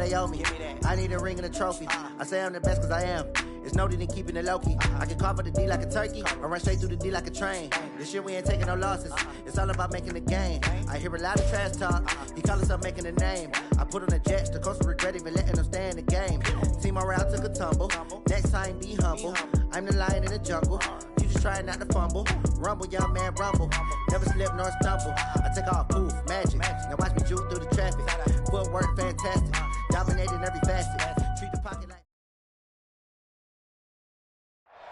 they owe me. I need a ring and a trophy. I say I'm the best cause I am. It's noted in keeping it low-key. I can carve up the D like a turkey or run straight through the D like a train. This year we ain't taking no losses. It's all about making the game. I hear a lot of trash talk. He call himself making a name. I put on the Jets. The coach regret even letting them stay in the game. Team morale took a tumble. Next time be humble. I'm the lion in the jungle. You just trying not to fumble. Rumble, young man, rumble. Never slip nor stumble. I take off, poof, magic. Now watch me juke through the traffic. Footwork fantastic. Dominating every facet. Treat the pocket like...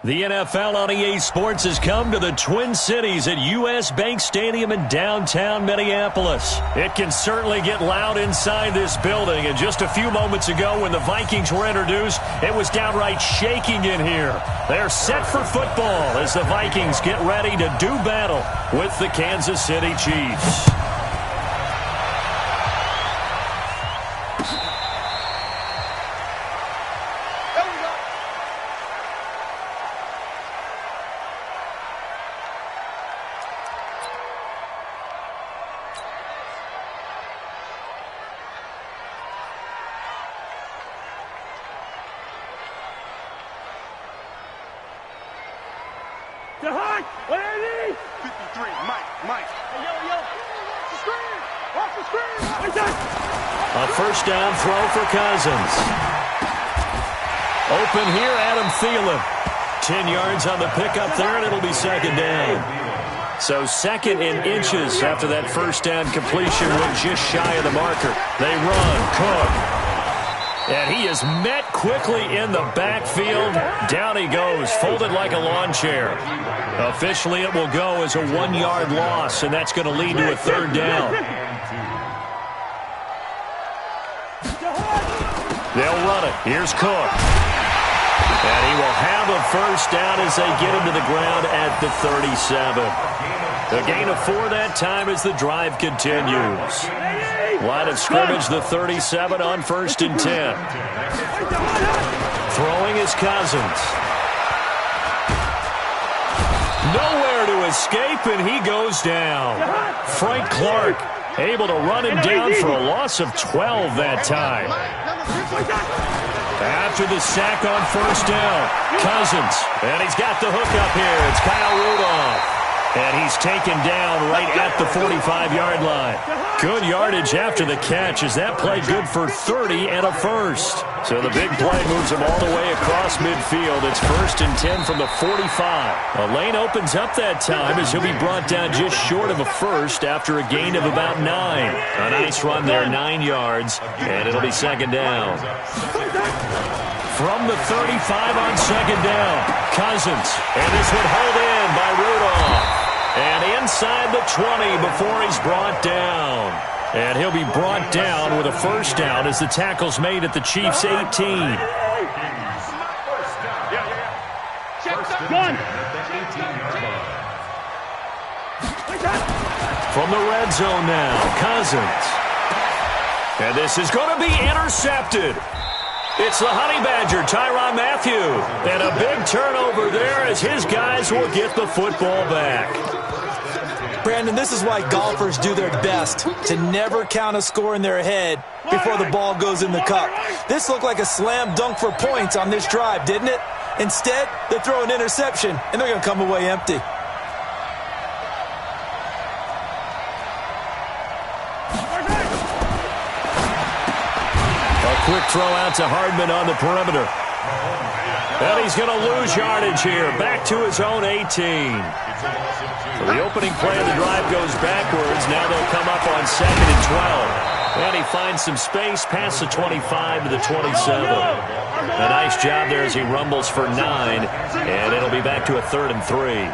The NFL on EA Sports has come to the Twin Cities at U.S. Bank Stadium in downtown Minneapolis. It can certainly get loud inside this building, and just a few moments ago when the Vikings were introduced, it was downright shaking in here. They're set for football as the Vikings get ready to do battle with the Kansas City Chiefs. A first down throw for Cousins. Open here, Adam Thielen. 10 yards on the pickup there, and it'll be second down. So second in inches after that first down completion went just shy of the marker. They run, Cook. And he is met quickly in the backfield. Down he goes, folded like a lawn chair. Officially, it will go as a 1-yard loss, and that's going to lead to a third down. They'll run it. Here's Cook. And he will have a first down as they get him to the ground at the 37. A gain of 4 that time as the drive continues. Line of scrimmage, the 37 on 1st and 10. Throwing is Cousins. Nowhere to escape, and he goes down. Frank Clark able to run him down for a loss of 12 that time. After the sack on first down, Cousins, and he's got the hook up here. It's Kyle Rudolph. And he's taken down right at the 45-yard line. Good yardage after the catch as that play good for 30 and a first. So the big play moves him all the way across midfield. It's 1st and 10 from the 45. A lane opens up that time as he'll be brought down just short of a first after a gain of about 9. A nice run there, 9 yards, and it'll be second down. From the 35 on second down, Cousins, and this would hold in by Rudolph. And inside the 20 before he's brought down. And he'll be brought down with a first down as the tackle's made at the Chiefs' 18. From the red zone now, Cousins. And this is going to be intercepted. It's the Honey Badger, Tyrann Mathieu. And a big turnover there as his guys will get the football back. Brandon, this is why golfers do their best to never count a score in their head before the ball goes in the cup. This looked like a slam dunk for points on this drive, didn't it? Instead, they throw an interception, and they're going to come away empty. Quick throw out to Hardman on the perimeter. And he's going to lose yardage here. Back to his own 18. So the opening play of the drive goes backwards. Now they'll come up on 2nd and 12. And he finds some space past the 25 to the 27. A nice job there as he rumbles for 9. And it'll be back to a 3rd and 3.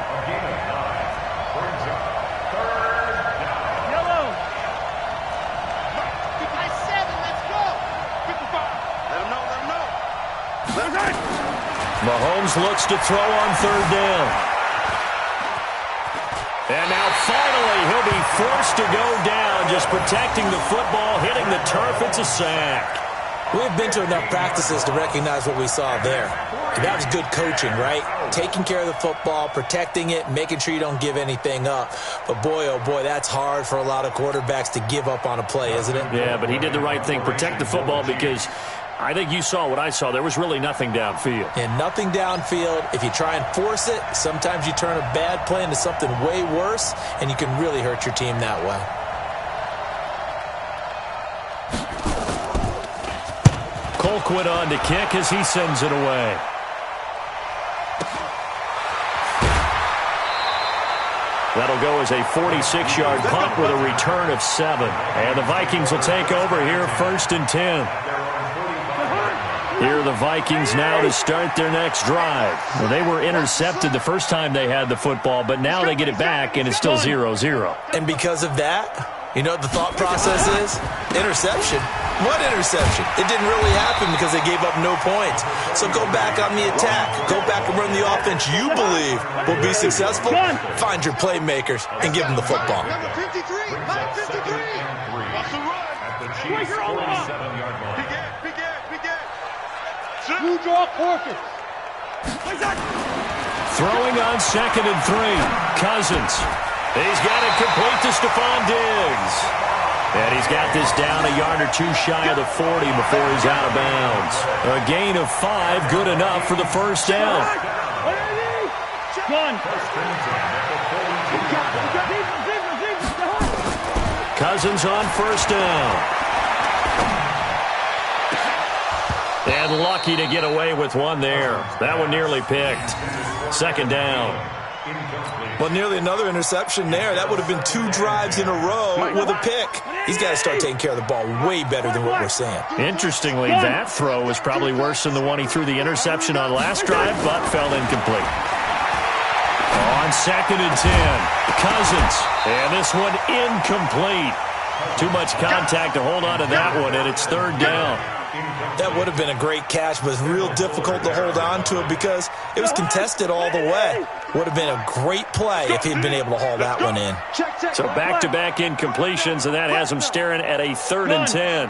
Mahomes looks to throw on 3rd down. And now finally he'll be forced to go down, just protecting the football, hitting the turf. It's a sack. We've been to enough practices to recognize what we saw there. That was good coaching, right? Taking care of the football, protecting it, making sure you don't give anything up. But boy, oh boy, that's hard for a lot of quarterbacks to give up on a play, isn't it? Yeah, but he did the right thing. Protect the football because I think you saw what I saw. There was really nothing downfield. And nothing downfield. If you try and force it, sometimes you turn a bad play into something way worse, and you can really hurt your team that way. Colquitt on to kick as he sends it away. That'll go as a 46-yard punt with a return of 7. And the Vikings will take over here, 1st and 10. Here are the Vikings now to start their next drive. Well, they were intercepted the first time they had the football, but now they get it back, and it's still 0-0. And because of that, you know what the thought process is? Interception. What interception? It didn't really happen because they gave up no points. So go back on the attack. Go back and run the offense you believe will be successful. Find your playmakers and give them the football. Number 53, Mike 53. What's the run? At the Chiefs' 47-yard line. Begin. Two draw quarters. Throwing on 2nd and 3. Cousins. He's got it complete to Stephon Diggs. And he's got this down a yard or two shy of the 40 before he's out of bounds. A gain of 5, good enough for the first down. Cousins on 1st down. And lucky to get away with one there. That one nearly picked. 2nd down. Well, nearly another interception there. That would have been 2 drives in a row with a pick. He's got to start taking care of the ball way better than what we're seeing. Interestingly, that throw was probably worse than the one he threw the interception on last drive, but fell incomplete. On 2nd and 10, Cousins. And this one incomplete. Too much contact to hold on to that one, and it's 3rd down. That would have been a great catch, but it's real difficult to hold on to it because it was contested all the way. Would have been a great play if he'd been able to haul that one in. So back-to-back incompletions, and that has him staring at a 3rd and 10.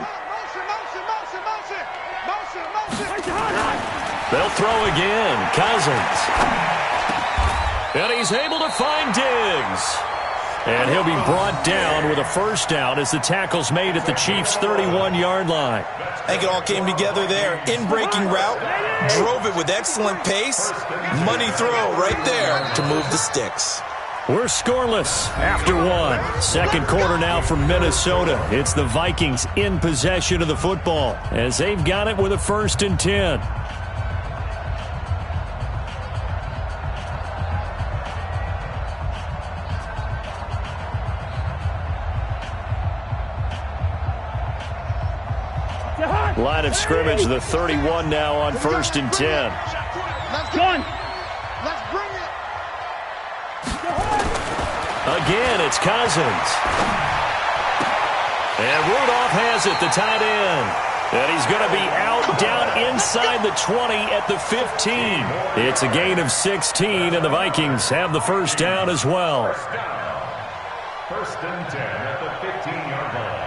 They'll throw again. Cousins. And he's able to find Diggs. And he'll be brought down with a 1st down as the tackle's made at the Chiefs' 31-yard line. I think it all came together there. In-breaking route, drove it with excellent pace. Money throw right there to move the sticks. We're scoreless after 1. 2nd quarter now from Minnesota. It's the Vikings in possession of the football as they've got it with a 1st and 10. Line of scrimmage, the 31 now on 1st and 10. Let's bring it. Again, it's Cousins. And Rudolph has it, the tight end. And he's going to be out down inside the 20 at the 15. It's a gain of 16, and the Vikings have the 1st down as well. 1st and 10 at the 15-yard line.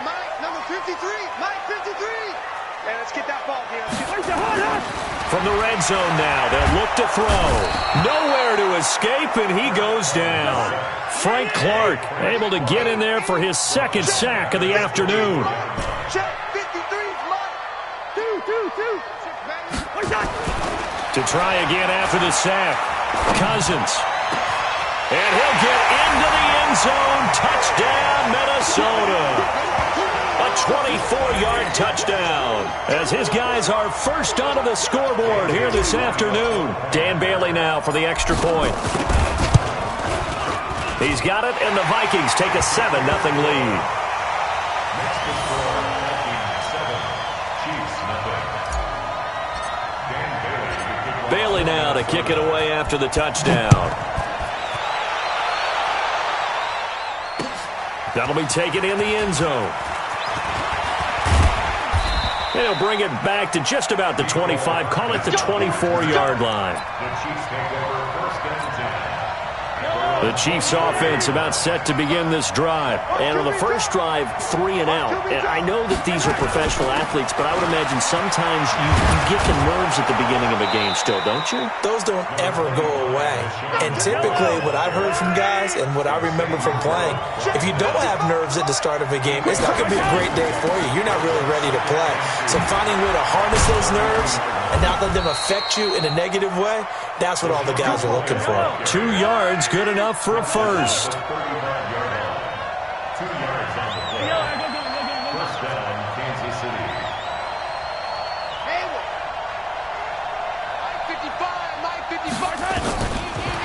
Mike, number 53. Mike, 53. Hey, let's get that ball here. From the red zone now, they'll look to throw. Nowhere to escape, and he goes down. Frank Clark able to get in there for his 2nd sack of the afternoon. Check 53's Mike. Two. To try again after the sack. Cousins. And he'll get into the end zone. Touchdown, Minnesota. A 24-yard touchdown as his guys are first onto the scoreboard here this afternoon. Dan Bailey now for the extra point. He's got it, and the Vikings take a 7-0 lead. Bailey now to kick it away after the touchdown. That'll be taken in the end zone. And he'll bring it back to just about the 25. Call it the 24-yard line. The The Chiefs offense about set to begin this drive. And on the first drive, 3 and out. And I know that these are professional athletes, but I would imagine sometimes you get the nerves at the beginning of a game still, don't you? Those don't ever go away. And typically what I've heard from guys and what I remember from playing, if you don't have nerves at the start of a game, it's not going to be a great day for you. You're not really ready to play. So finding a way to harness those nerves and not let them affect you in a negative way, that's what all the guys are looking for. 2 yards, good enough for a first. 2 yards on the play. First down, Kansas City.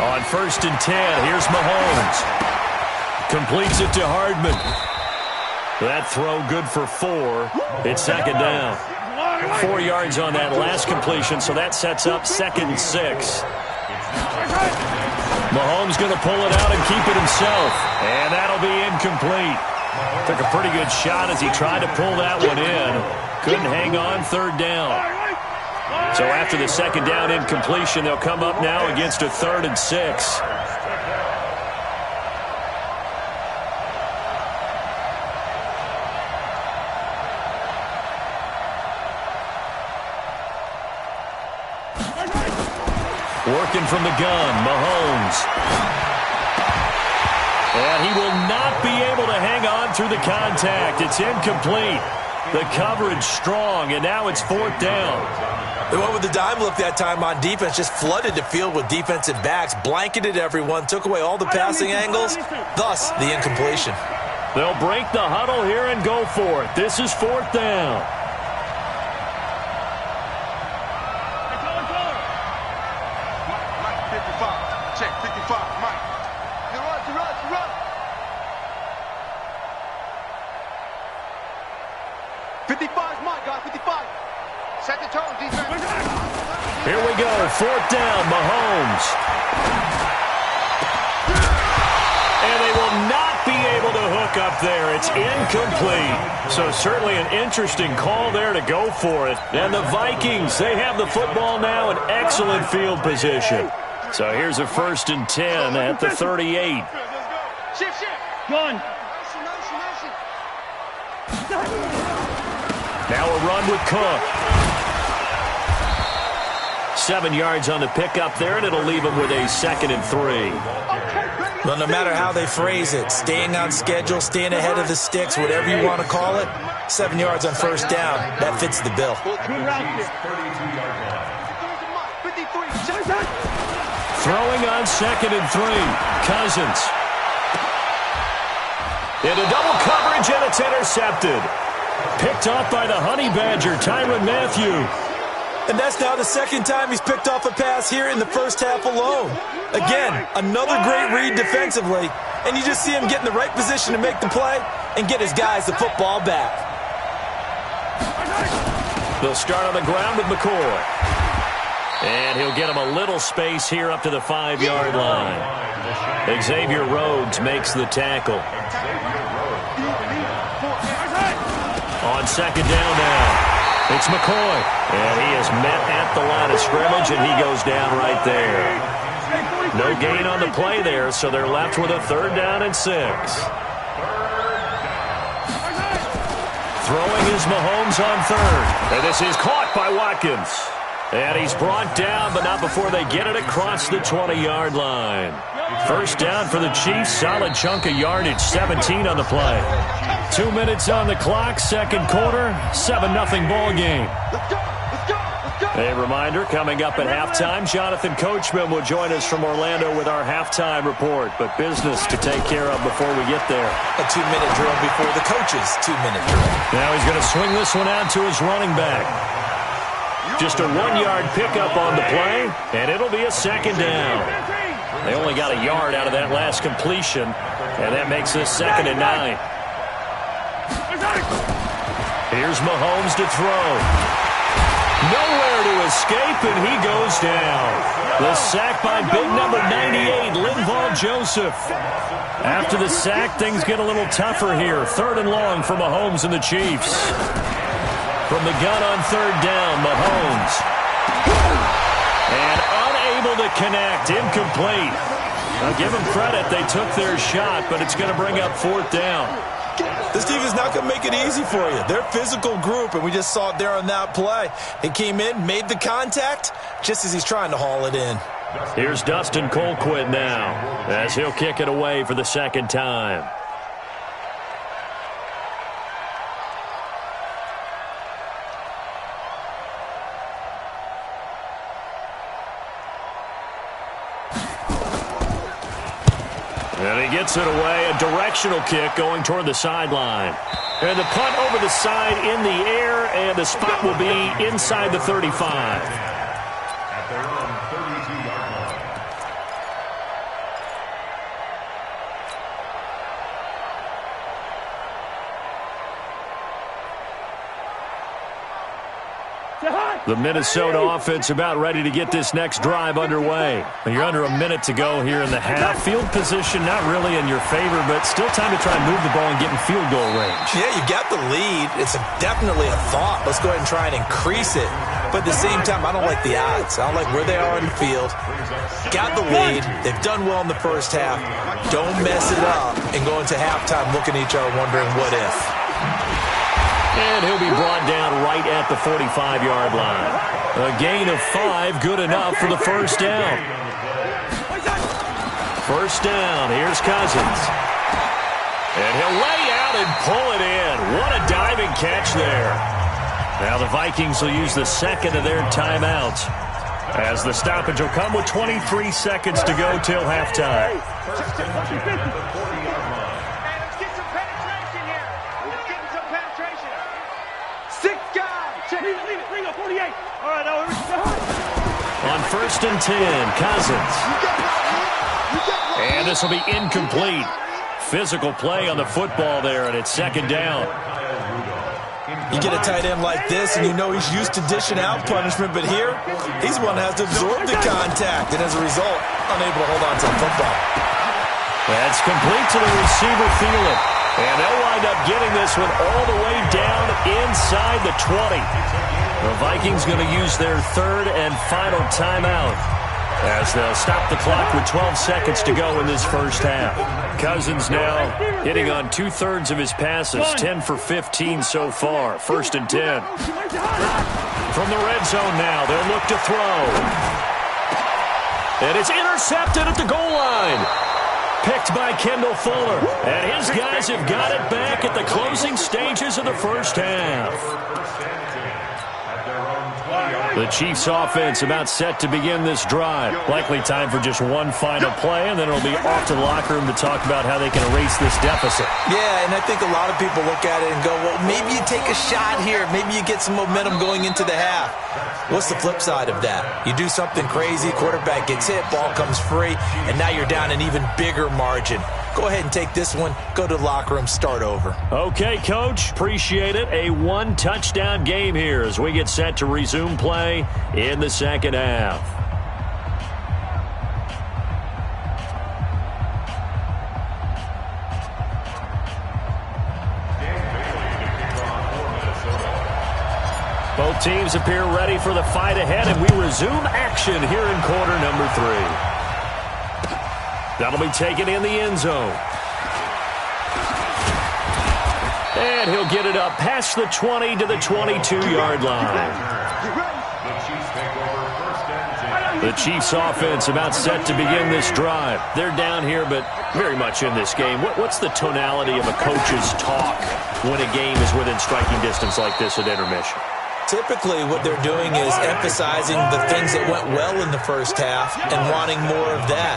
On 1st and 10, here's Mahomes. Completes it to Hardman. That throw good for 4. It's second down. 4 yards on that last completion, so that sets up 2nd and 6. Mahomes going to pull it out and keep it himself. And that'll be incomplete. Took a pretty good shot as he tried to pull that one in. Couldn't hang on, 3rd down. So after the 2nd down incompletion, they'll come up now against a 3rd and 6. Working from the gun, Mahomes. And he will not be able to hang on through the contact. It's incomplete. The coverage strong, and now it's 4th down. They went with the dime look that time on defense, just flooded the field with defensive backs, blanketed everyone, took away all the passing angles, thus the incompletion. They'll break the huddle here and go for it. This is 4th down. Check, 55, Mike. You run. 55 is Mike, guys, 55. Set the tone, defense. Here we go, 4th down, Mahomes. And they will not be able to hook up there. It's incomplete. So certainly an interesting call there to go for it. And the Vikings, they have the football now in excellent field position. So here's a 1st and 10 at the 38. Shift. Gun. Now a run with Cook. 7 yards on the pickup there, and it'll leave him with a 2nd and 3. Well, no matter how they phrase it, staying on schedule, staying ahead of the sticks, whatever you want to call it, 7 yards on 1st down, that fits the bill. Throwing on 2nd and 3. Cousins. Into double coverage, and it's intercepted. Picked off by the Honey Badger, Tyrann Mathieu. And that's now the 2nd time he's picked off a pass here in the first half alone. Again, another great read defensively, and you just see him get in the right position to make the play and get his guys the football back. They'll start on the ground with McCoy. And he'll get him a little space here up to the 5-yard line. Xavier Rhodes makes the tackle. On 2nd down now, it's McCoy. And he is met at the line of scrimmage, and he goes down right there. No gain on the play there, so they're left with a 3rd down and 6. Throwing is Mahomes on 3rd. And this is caught by Watkins. And he's brought down, but not before they get it across the 20-yard line. 1st down for the Chiefs. Solid chunk of yardage, 17 on the play. 2 minutes on the clock, 2nd quarter, 7-0 ball game. A reminder, coming up at halftime, Jonathan Coachman will join us from Orlando with our halftime report. But business to take care of before we get there. A 2-minute drill before the coach's 2-minute drill. Now he's going to swing this one out to his running back. Just a 1-yard pickup on the play, and it'll be a 2nd down. They only got a yard out of that last completion, and that makes this 2nd and 9. Here's Mahomes to throw. Nowhere to escape, and he goes down. The sack by big number 98, Linval Joseph. After the sack, things get a little tougher here. 3rd and long for Mahomes and the Chiefs. From the gun on 3rd down, Mahomes. And unable to connect, incomplete. I'll give them credit. They took their shot, but it's going to bring up 4th down. This team is not going to make it easy for you. They're a physical group, and we just saw it there on that play. He came in, made the contact, just as he's trying to haul it in. Here's Dustin Colquitt now, as he'll kick it away for the 2nd time. And he gets it away, a directional kick going toward the sideline. And the punt over the side in the air, and the spot will be inside the 35. At their own 32-yard line. The Minnesota offense about ready to get this next drive underway. You're under a minute to go here in the half. Field position not really in your favor, but still time to try and move the ball and get in field goal range. Yeah, you got the lead. It's definitely a thought. Let's go ahead and try and increase it. But at the same time, I don't like the odds. I don't like where they are in the field. Got the lead. They've done well in the first half. Don't mess it up and go into halftime looking at each other wondering what if. And he'll be brought down right at the 45-yard line. A gain of 5, good enough for the 1st down. 1st down, here's Cousins. And he'll lay out and pull it in. What a diving catch there. Now the Vikings will use the 2nd of their timeouts, as the stoppage will come with 23 seconds to go till halftime. On 1st and 10, Cousins. And this will be incomplete. Physical play on the football there, and it's 2nd down. You get a tight end like this, and you know he's used to dishing out punishment, but here, he's one that has to absorb the contact, and as a result, unable to hold on to the football. That's complete to the receiver, Thielen. And they'll wind up getting this one all the way down inside the 20. The Vikings going to use their 3rd and final timeout, as they'll stop the clock with 12 seconds to go in this first half. Cousins now hitting on 2/3 of his passes, 10 for 15 so far. 1st and 10. From the red zone now, they'll look to throw. And it's intercepted at the goal line. Picked by Kendall Fuller. And his guys have got it back at the closing stages of the first half. The Chiefs offense about set to begin this drive. Likely time for just one final play, and then it'll be off to the locker room to talk about how they can erase this deficit. Yeah, and I think a lot of people look at it and go, well, maybe you take a shot here. Maybe you get some momentum going into the half. What's the flip side of that? You do something crazy, quarterback gets hit, ball comes free, and now you're down an even bigger margin. Go ahead and take this one, go to the locker room, start over. Okay, Coach, appreciate it. A 1-touchdown game here as we get set to resume play in the second half. Both teams appear ready for the fight ahead, and we resume action here in quarter number 3. That'll be taken in the end zone. And he'll get it up past the 20 to the 22-yard line. The Chiefs offense about set to begin this drive. They're down here, but very much in this game. What's the tonality of a coach's talk when a game is within striking distance like this at intermission? Typically, what they're doing is emphasizing the things that went well in the first half and wanting more of that.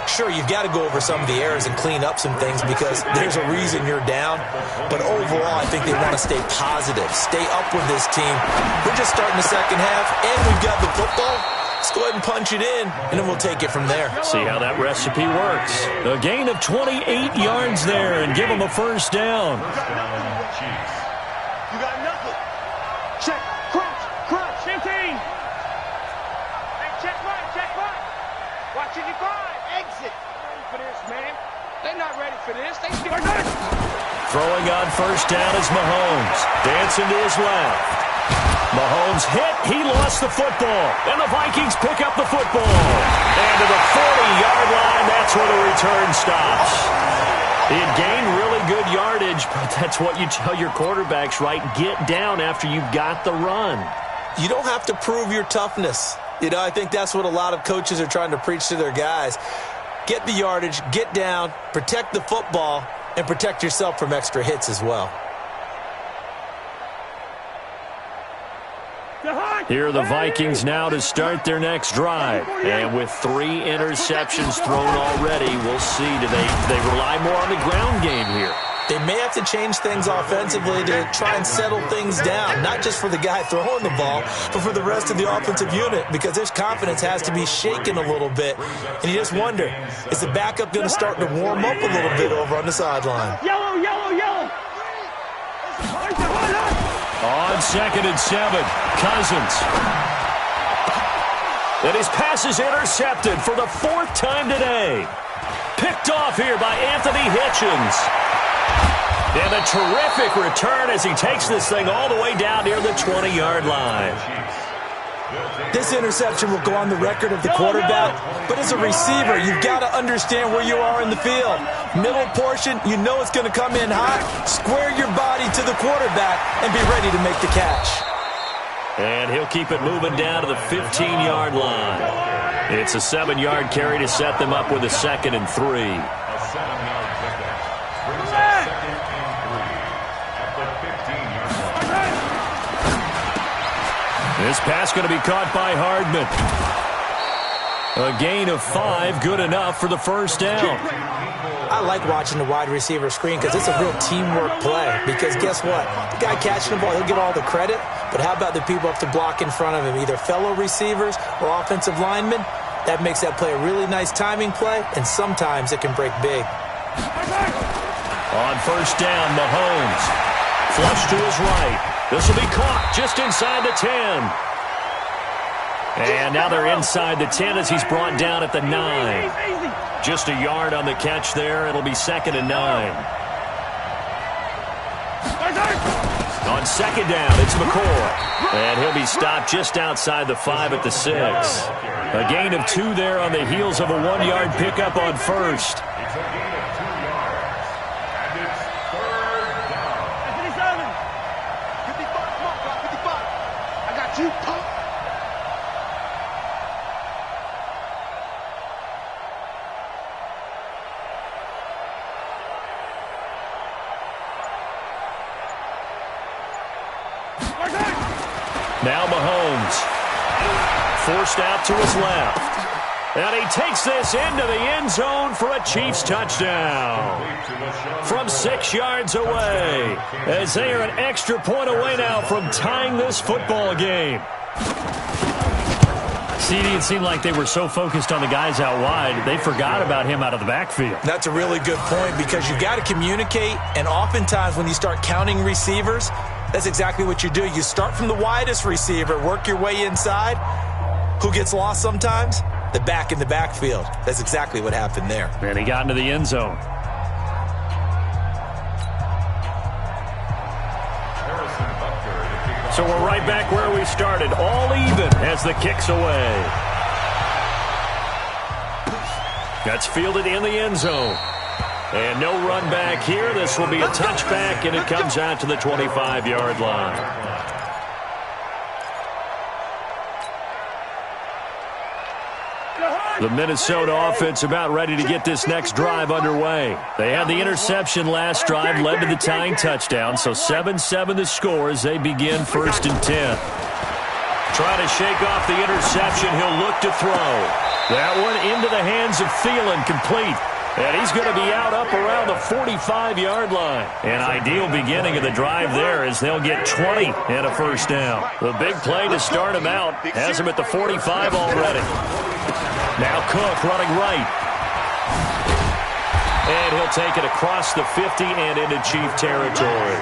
Sure, you've got to go over some of the errors and clean up some things because there's a reason you're down. But overall, I think they want to stay positive, stay up with this team. We're just starting the second half, and we've got the football. Let's go ahead and punch it in, and then we'll take it from there. See how that recipe works. A gain of 28 yards there, and give them a first down. You got nothing. Check, crunch, 15. Hey, check right. Watching your five. Exit. Ready for this, man. They're not ready for this. They scared. Throwing on first down is Mahomes. Dancing to his left. Mahomes hit. He lost the football. And the Vikings pick up the football. And to the 40-yard line And that's where the return stops. It gained really good yardage, but that's what you tell your quarterbacks, right? Get down after you've got the run. You don't have to prove your toughness. You know, I think that's what a lot of coaches are trying to preach to their guys. Get the yardage, get down, protect the football, and protect yourself from extra hits as well. Here are the Vikings now to start their next drive. And with 3 interceptions thrown already, we'll see. Do they rely more on the ground game here? They may have to change things offensively to try and settle things down, not just for the guy throwing the ball, but for the rest of the offensive unit, because his confidence has to be shaken a little bit. And you just wonder, is the backup going to start to warm up a little bit over on the sideline? Yellow, yellow, yellow. On 2nd and 7, Cousins. And his pass is intercepted for the 4th time today. Picked off here by Anthony Hitchens. And a terrific return as he takes this thing all the way down near the 20-yard line. This interception will go on the record of the quarterback, but as a receiver, you've got to understand where you are in the field. Middle portion, you know it's going to come in hot. Square your body to the quarterback and be ready to make the catch. And he'll keep it moving down to the 15-yard line. It's a 7-yard carry to set them up with a 2nd and 3. This pass going to be caught by Hardman. A gain of 5, good enough for the first down. I like watching the wide receiver screen because it's a real teamwork play. Because guess what? The guy catching the ball, he'll get all the credit. But how about the people up to block in front of him, either fellow receivers or offensive linemen? That makes that play a really nice timing play, and sometimes it can break big. On first down, Mahomes. Flush to his right. This will be caught just inside the 10. And now they're inside the 10 as he's brought down at the 9. Just a yard on the catch there. It'll be 2nd and 9. On 2nd down, it's McCoy. And he'll be stopped just outside the 5 at the 6. A gain of 2 there on the heels of a 1-yard pickup on first. Now Mahomes, forced out to his left. And he takes this into the end zone for a Chiefs touchdown. From 6 yards away, as they are an extra point away now from tying this football game. CD, it seemed like they were so focused on the guys out wide, they forgot about him out of the backfield. That's a really good point because you've got to communicate, and oftentimes when you start counting receivers, that's exactly what you do. You start from the widest receiver, work your way inside. Who gets lost sometimes? The back in the backfield. That's exactly what happened there. And he got into the end zone. So we're right back where we started. All even as the kick's away. That's fielded in the end zone. And no run back here. This will be a touchback, and it comes out to the 25-yard line. The Minnesota offense about ready to get this next drive underway. They had the interception last drive, led to the tying touchdown, so 7-7 the score as they begin 1st and 10. Trying to shake off the interception, he'll look to throw. That one into the hands of Thielen, complete. And he's going to be out up around the 45-yard line. An ideal beginning of the drive there as they'll get 20 and a first down. The big play to start him out has him at the 45 already. Now Cook running right. And he'll take it across the 50 and into Chief territory.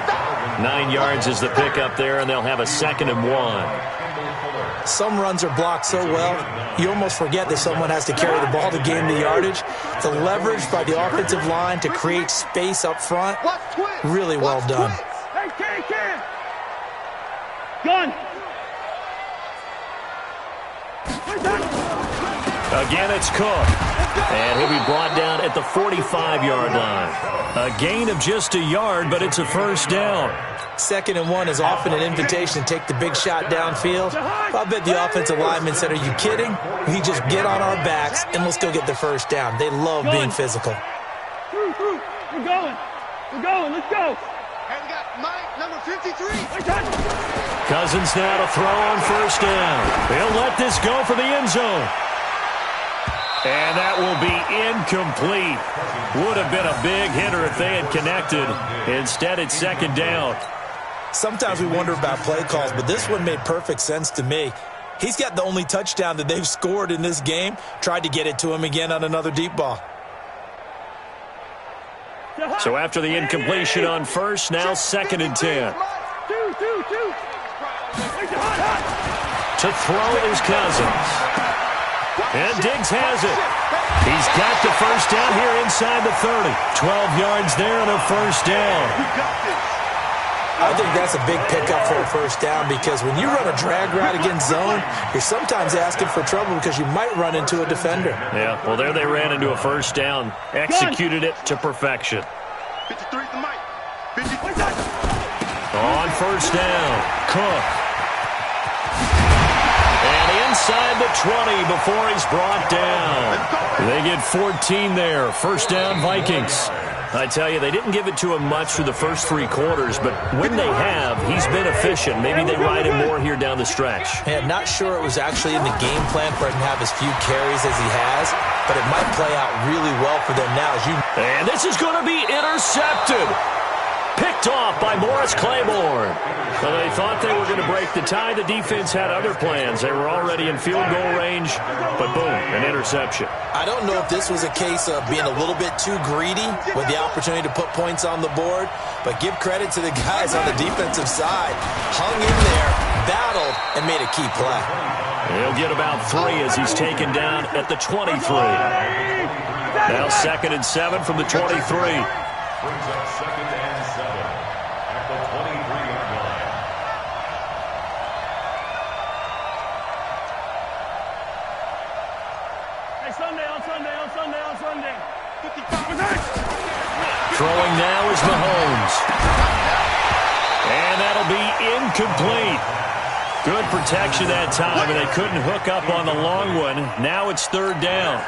9 yards is the pickup there, and they'll have a 2nd and 1. Some runs are blocked so well, you almost forget that someone has to carry the ball to gain the yardage. The leverage by the offensive line to create space up front, really well done. Gun. Again, it's Cook. And he'll be brought at the 45-yard line. A gain of just a yard, but it's a first down. 2nd and 1 is often an invitation to take the big shot downfield. I bet the offensive lineman said, are you kidding? We just get on our backs, and we'll still get the first down. They love being physical. We're going. Let's go. And we got Mike, number 53. Cousins now to throw on first down. He'll let this go for the end zone. And that will be incomplete. Would have been a big hitter if they had connected. Instead, it's 2nd down. Sometimes we wonder about play calls, but this one made perfect sense to me. He's got the only touchdown that they've scored in this game. Tried to get it to him again on another deep ball. So after the incompletion on first, now 2nd and 10. To throw is Cousins. And Diggs has it. He's got the first down here inside the 30. 12 yards there and a first down. I think that's a big pickup for a first down because when you run a drag route against zone, you're sometimes asking for trouble because you might run into a defender. Yeah, well, there they ran into a first down. Executed it to perfection. 53 to Mike. 53. On first down, Cook. And inside the 20 before he's brought down. They get 14 there. First down, Vikings. I tell you, they didn't give it to him much through the first 3 quarters, but when they have, he's been efficient. Maybe they ride him more here down the stretch. Yeah, not sure it was actually in the game plan for him to have as few carries as he has, but it might play out really well for them now. And this is going to be intercepted. Picked off by Morris Claiborne. Well, they thought they were going to break the tie. The defense had other plans. They were already in field goal range, but boom, an interception. I don't know if this was a case of being a little bit too greedy with the opportunity to put points on the board, but give credit to the guys on the defensive side. Hung in there, battled, and made a key play. He'll get about 3 as he's taken down at the 23. Now 2nd and 7 from the 23. Brings up 2nd and 7 at the 23-yard line. Hey, Sunday. 55. Throwing now is Mahomes. And that'll be incomplete. Good protection that time, and they couldn't hook up on the long one. Now it's 3rd down.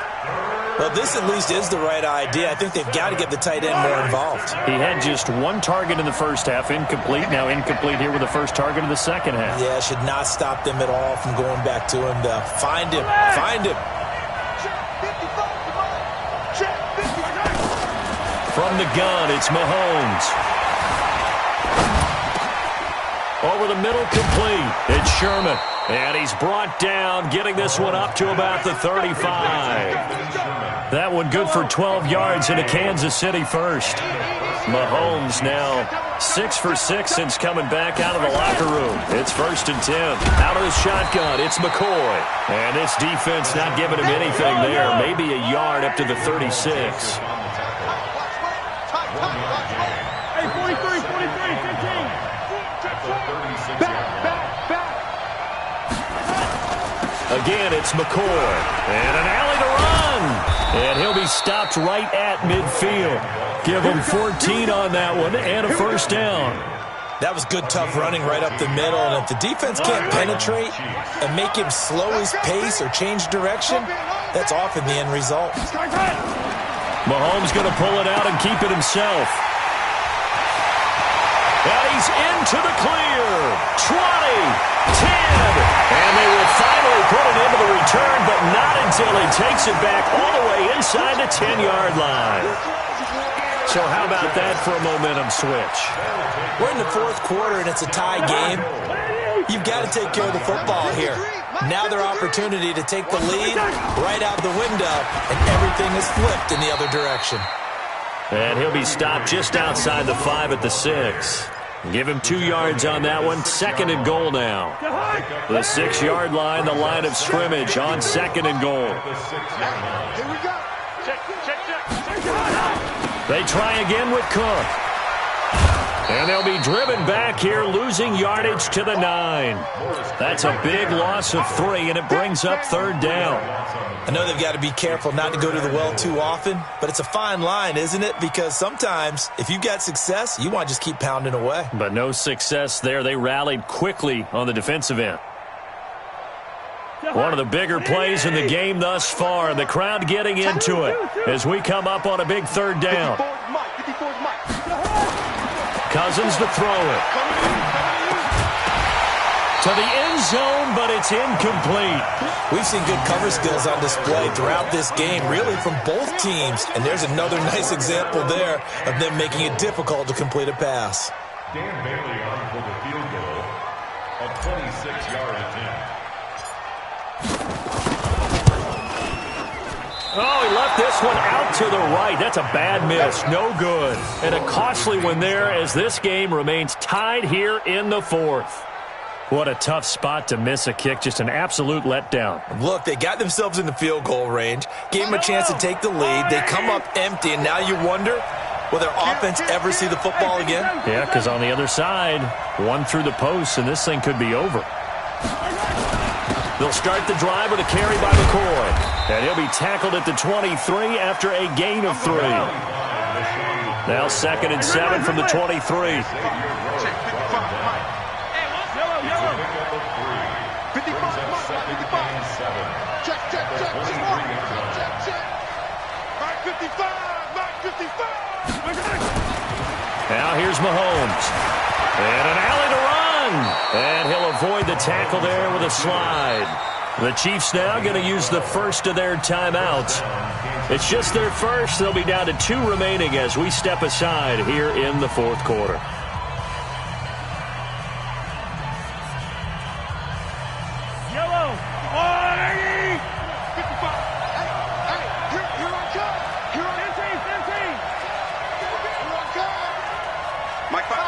Well, this at least is the right idea. I think they've got to get the tight end more involved. He had just 1 target in the first half, incomplete. Now incomplete here with the first target in the second half. Yeah, should not stop them at all from going back to him, though. Find him. From the gun, it's Mahomes. Over the middle, complete. It's Sherman. And he's brought down, getting this one up to about the 35. That one good for 12 yards into Kansas City first. Mahomes now 6 for 6 since coming back out of the locker room. It's 1st and 10. Out of the shotgun, it's McCoy. And this defense not giving him anything there. Maybe a yard up to the 36. Hey, 43, 15. Again, it's McCoy. And an alley to run. And he'll be stopped right at midfield. Give him 14 on that one and a first down. That was good, tough running right up the middle. And if the defense can't penetrate and make him slow his pace or change direction, that's often the end result. Mahomes going to pull it out and keep it himself. And he's into the clear. 20, 10. And they will finally put it into the return, but not until he takes it back all the way inside the 10-yard line. So how about that for a momentum switch? We're in the 4th quarter, and it's a tie game. You've got to take care of the football here. Now their opportunity to take the lead right out the window, and everything is flipped in the other direction. And he'll be stopped just outside the 5 at the 6. Give him 2 yards on that one. 2nd and goal now. The 6-yard line, the line of scrimmage on 2nd and goal. Here we go. Check. They try again with Cook. And they'll be driven back here, losing yardage to the 9. That's a big loss of 3, and it brings up 3rd down. I know they've got to be careful not to go to the well too often, but it's a fine line, isn't it? Because sometimes, if you've got success, you want to just keep pounding away. But no success there. They rallied quickly on the defensive end. One of the bigger plays in the game thus far. The crowd getting into it as we come up on a big 3rd down. Cousins to throw it. To the end zone, but it's incomplete. We've seen good cover skills on display throughout this game, really from both teams. And there's another nice example there of them making it difficult to complete a pass. Dan Bailey on for the field goal, a 26-yard attempt. Oh, he left this one out to the right. That's a bad miss. No good. And a costly one there as this game remains tied here in the 4th. What a tough spot to miss a kick. Just an absolute letdown. Look, they got themselves in the field goal range, gave them a chance to take the lead. They come up empty, and now you wonder, will their offense ever see the football again? Yeah, because on the other side, one through the post, and this thing could be over. They'll start the drive with a carry by McCoy. And he'll be tackled at the 23 after a gain of 3. Now 2nd and 7 from the 23. Now here's Mahomes. And an alley to run. And he'll avoid the tackle there with a slide. The Chiefs now going to use the first of their timeouts. It's just their first. They'll be down to 2 remaining as we step aside here in the 4th quarter. Yellow. Hey, 55. Hey, here I come. Here I come. 15. Here I come. Mike 5.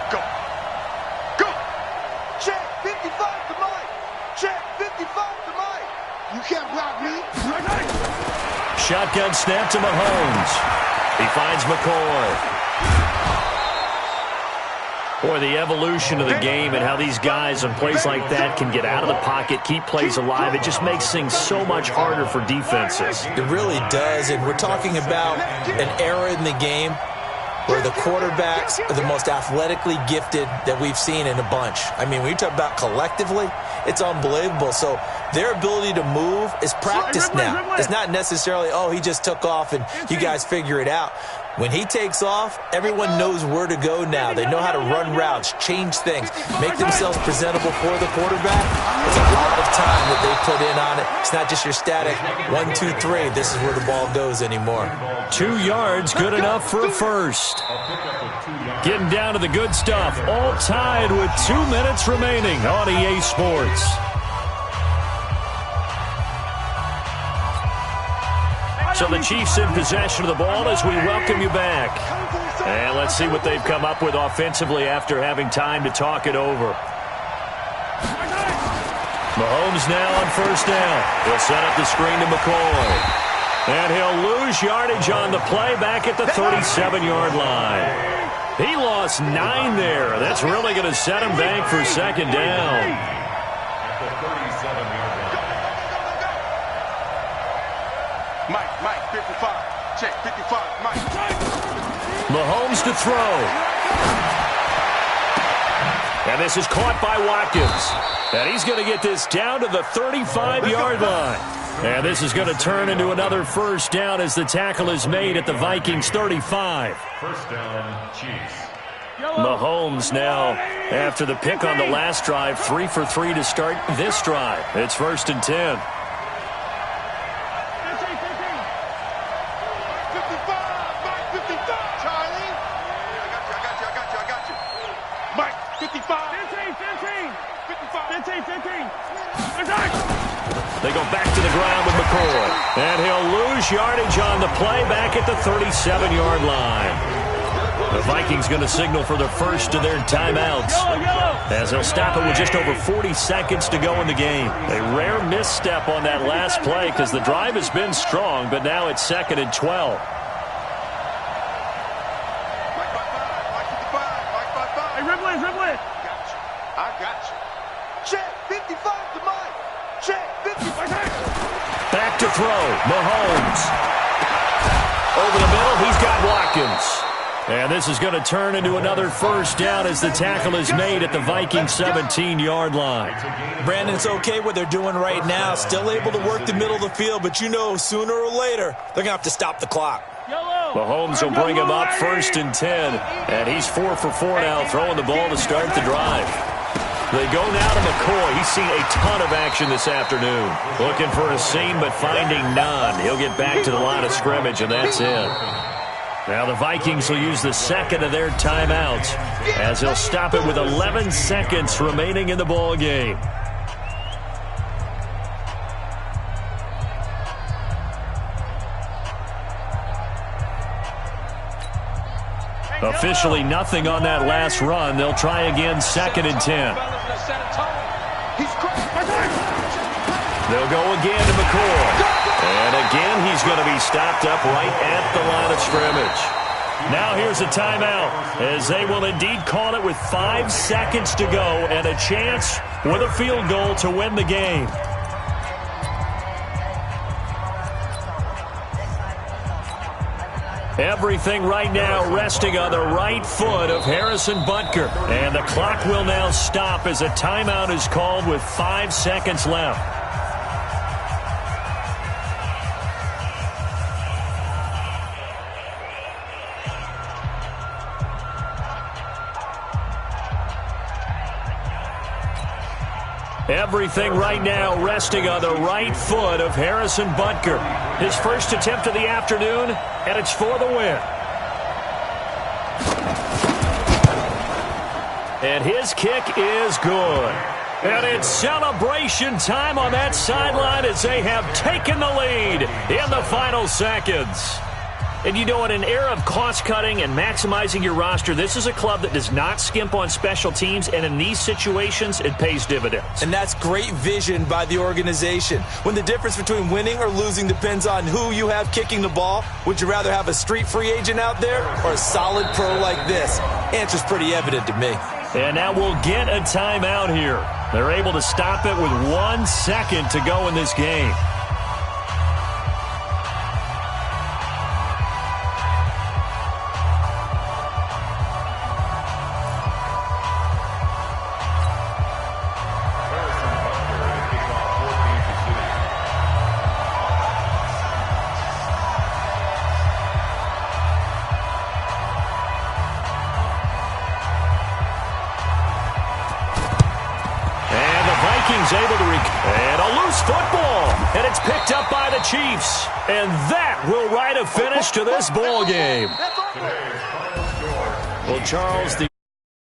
Go. Go. Check 55 to Mike. Check 55 to Mike. You can't block me. Shotgun snap to Mahomes. He finds McCoy. Boy, the evolution of the game and how these guys on plays like that can get out of the pocket, keep plays alive, it just makes things so much harder for defenses. It really does, and we're talking about an era in the game where the quarterbacks are the most athletically gifted that we've seen in a bunch. I mean, when you talk about collectively, it's unbelievable. So their ability to move is practiced now. It's not necessarily, oh, he just took off and you guys figure it out. When he takes off, everyone knows where to go now. They know how to run routes, change things, make themselves presentable for the quarterback. It's a lot of time that they put in on it. It's not just your static 1, 2, 3. This is where the ball goes anymore. 2 yards, good enough for a first. Getting down to the good stuff. All tied with 2 minutes remaining on EA Sports. So the Chiefs in possession of the ball as we welcome you back. And let's see what they've come up with offensively after having time to talk it over. Mahomes now on 1st down. He'll set up the screen to McCoy. And he'll lose yardage on the play back at the 37-yard line. He lost 9 there. That's really going to set him back for 2nd down. Mike, 55. Check, 55. Mike. Mahomes to throw. And this is caught by Watkins. And he's going to get this down to the 35-yard line. And this is going to turn into another 1st down as the tackle is made at the Vikings 35. 1st down, Chiefs. Mahomes now, after the pick on the last drive, 3 for 3 to start this drive. It's 1st and 10. They go back to the ground with McCoy. And he'll lose yardage on the play back at the 37-yard line. The Vikings going to signal for the first of their timeouts as they'll stop it with just over 40 seconds to go in the game. A rare misstep on that last play because the drive has been strong, but now it's 2nd and 12. Mahomes. Over the middle, he's got Watkins. And this is going to turn into another first down as the tackle is made at the Vikings 17-yard line. Brandon, it's okay what they're doing right now. Still able to work the middle of the field, but you know sooner or later they're going to have to stop the clock. Mahomes will bring him up 1st and 10. And he's 4 for 4 now, throwing the ball to start the drive. They go now to McCoy. He's seen a ton of action this afternoon. Looking for a seam, but finding none. He'll get back to the line of scrimmage, and that's it. Now the Vikings will use the second of their timeouts as they'll stop it with 11 seconds remaining in the ball game. Officially nothing on that last run. They'll try again 2nd and 10. They'll go again to McCoy. And again, he's going to be stopped up right at the line of scrimmage. Now here's a timeout as they will indeed call it with 5 seconds to go and a chance with a field goal to win the game. Everything right now resting on the right foot of Harrison Butker. And the clock will now stop as a timeout is called with 5 seconds left. Everything right now resting on the right foot of Harrison Butker. His first attempt of the afternoon, and it's for the win. And his kick is good. And it's celebration time on that sideline as they have taken the lead in the final seconds. And you know, in an era of cost-cutting and maximizing your roster, this is a club that does not skimp on special teams, and in these situations, it pays dividends. And that's great vision by the organization. When the difference between winning or losing depends on who you have kicking the ball, would you rather have a street free agent out there or a solid pro like this? Answer's pretty evident to me. And now we'll get a timeout here. They're able to stop it with 1 second to go in this game. And a loose football, and it's picked up by the Chiefs. And that will write a finish to this ball game. Well, Charles, the